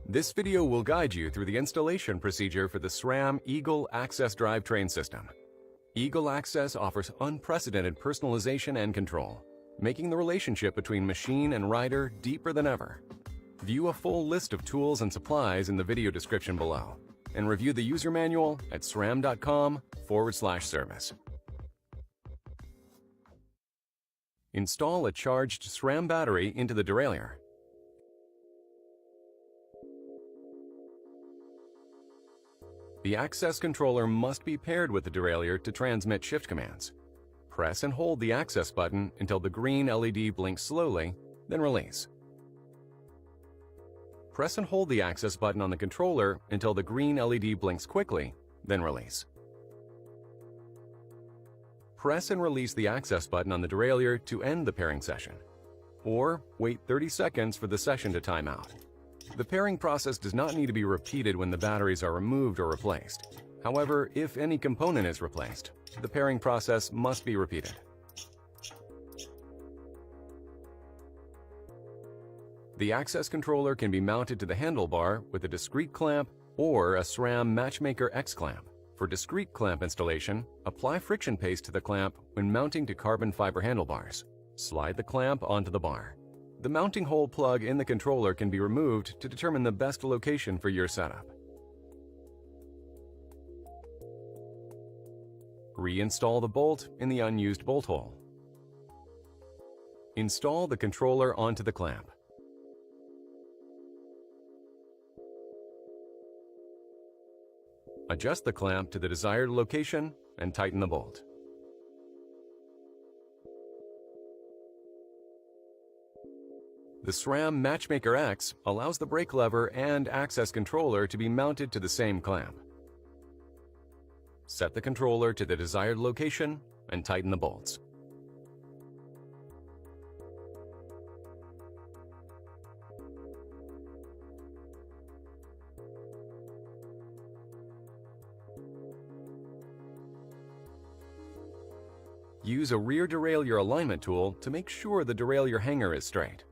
This video will guide you through the installation procedure for the SRAM Eagle AXS drivetrain system. Eagle AXS offers unprecedented personalization and control, making the relationship between machine and rider deeper than ever. View a full list of tools and supplies in the video description below, and review the user manual at sram.com/service. Install a charged SRAM battery into the derailleur. The access controller must be paired with the derailleur to transmit shift commands. Press and hold the access button until the green LED blinks slowly, then release. Press and hold the access button on the controller until the green LED blinks quickly, then release. Press and release the access button on the derailleur to end the pairing session, or wait 30 seconds for the session to time out. The pairing process does not need to be repeated when the batteries are removed or replaced. However, if any component is replaced, the pairing process must be repeated. The access controller can be mounted to the handlebar with a discrete clamp or a SRAM Matchmaker X clamp. For discrete clamp installation, apply friction paste to the clamp when mounting to carbon fiber handlebars. Slide the clamp onto the bar. The mounting hole plug in the controller can be removed to determine the best location for your setup. Reinstall the bolt in the unused bolt hole. Install the controller onto the clamp. Adjust the clamp to the desired location and tighten the bolt. The SRAM Matchmaker X allows the brake lever and access controller to be mounted to the same clamp. Set the controller to the desired location and tighten the bolts. Use a rear derailleur alignment tool to make sure the derailleur hanger is straight.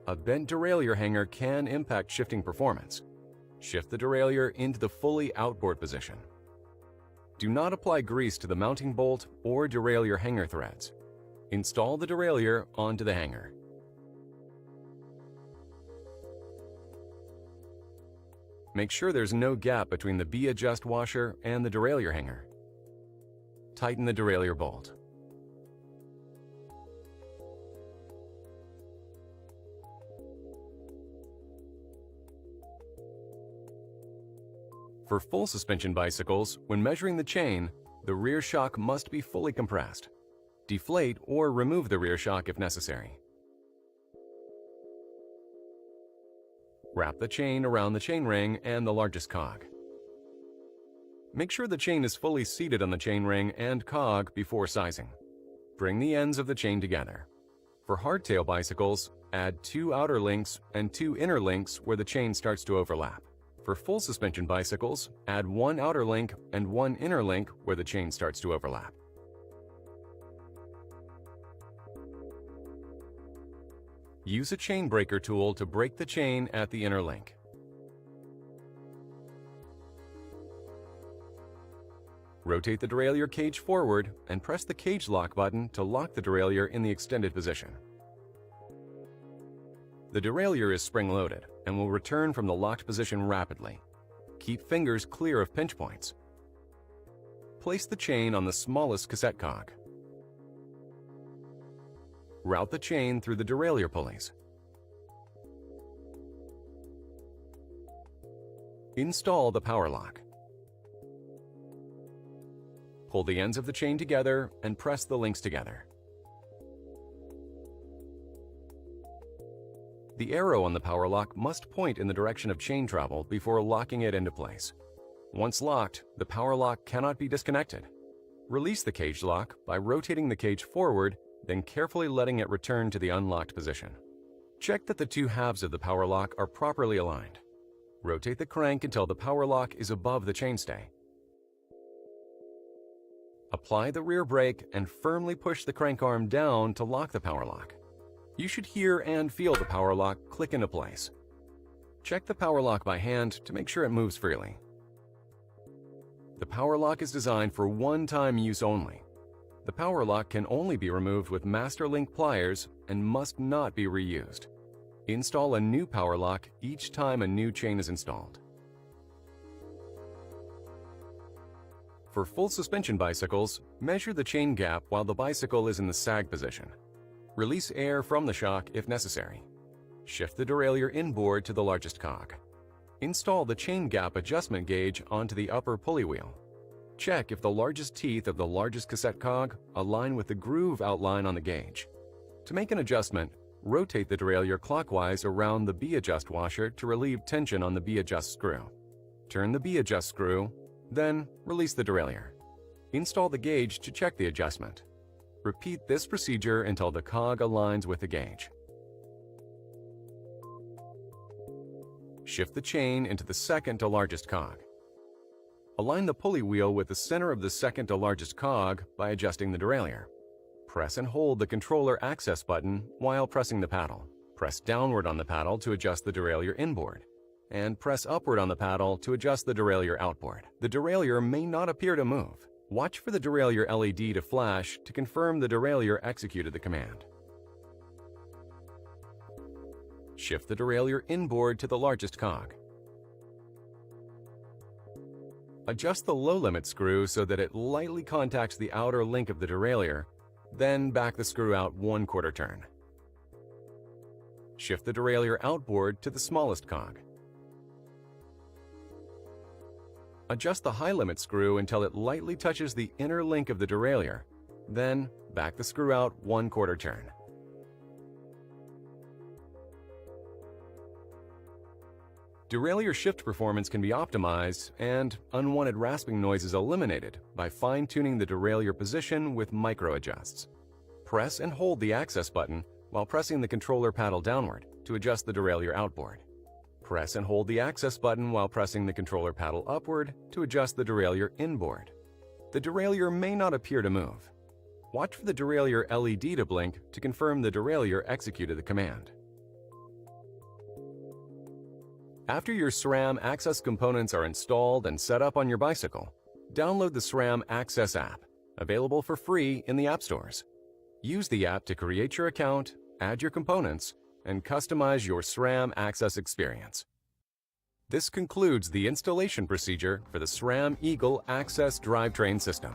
A bent derailleur hanger can impact shifting performance. Shift the derailleur into the fully outboard position. Do not apply grease to the mounting bolt or derailleur hanger threads. Install the derailleur onto the hanger. Make sure there's no gap between the B-adjust washer and the derailleur hanger. Tighten the derailleur bolt. For full suspension bicycles, when measuring the chain, the rear shock must be fully compressed. Deflate or remove the rear shock if necessary. Wrap the chain around the chainring and the largest cog. Make sure the chain is fully seated on the chainring and cog before sizing. Bring the ends of the chain together. For hardtail bicycles, add 2 outer links and 2 inner links where the chain starts to overlap. For full suspension bicycles, add 1 outer link and 1 inner link where the chain starts to overlap. Use a chain breaker tool to break the chain at the inner link. Rotate the derailleur cage forward and press the cage lock button to lock the derailleur in the extended position. The derailleur is spring-loaded and will return from the locked position rapidly. Keep fingers clear of pinch points. Place the chain on the smallest cassette cog. Route the chain through the derailleur pulleys. Install the power lock. Pull the ends of the chain together and press the links together. The arrow on the power lock must point in the direction of chain travel before locking it into place. Once locked, the power lock cannot be disconnected. Release the cage lock by rotating the cage forward, then carefully letting it return to the unlocked position. Check that the 2 halves of the power lock are properly aligned. Rotate the crank until the power lock is above the chainstay. Apply the rear brake and firmly push the crank arm down to lock the power lock. You should hear and feel the power lock click into place. Check the power lock by hand to make sure it moves freely. The power lock is designed for one-time use only. The power lock can only be removed with master link pliers and must not be reused. Install a new power lock each time a new chain is installed. For full suspension bicycles, measure the chain gap while the bicycle is in the sag position. Release air from the shock if necessary. Shift the derailleur inboard to the largest cog. Install the chain gap adjustment gauge onto the upper pulley wheel. Check if the largest teeth of the largest cassette cog align with the groove outline on the gauge. To make an adjustment, rotate the derailleur clockwise around the B-adjust washer to relieve tension on the B-adjust screw. Turn the B-adjust screw, then release the derailleur. Install the gauge to check the adjustment. Repeat this procedure until the cog aligns with the gauge. Shift the chain into the second to largest cog. Align the pulley wheel with the center of the second to largest cog by adjusting the derailleur. Press and hold the controller access button while pressing the paddle. Press downward on the paddle to adjust the derailleur inboard, and press upward on the paddle to adjust the derailleur outboard. The derailleur may not appear to move. Watch for the derailleur LED to flash to confirm the derailleur executed the command. Shift the derailleur inboard to the largest cog. Adjust the low limit screw so that it lightly contacts the outer link of the derailleur, then back the screw out 1/4 turn. Shift the derailleur outboard to the smallest cog. Adjust the high limit screw until it lightly touches the inner link of the derailleur, then back the screw out 1/4 turn. Derailleur shift performance can be optimized and unwanted rasping noises eliminated by fine-tuning the derailleur position with micro-adjusts. Press and hold the access button while pressing the controller paddle downward to adjust the derailleur outboard. Press and hold the access button while pressing the controller paddle upward to adjust the derailleur inboard. The derailleur may not appear to move. Watch for the derailleur LED to blink to confirm the derailleur executed the command. After your SRAM AXS components are installed and set up on your bicycle, download the SRAM AXS app, available for free in the app stores. Use the app to create your account, add your components, and customize your SRAM AXS experience. This concludes the installation procedure for the SRAM Eagle AXS drivetrain system.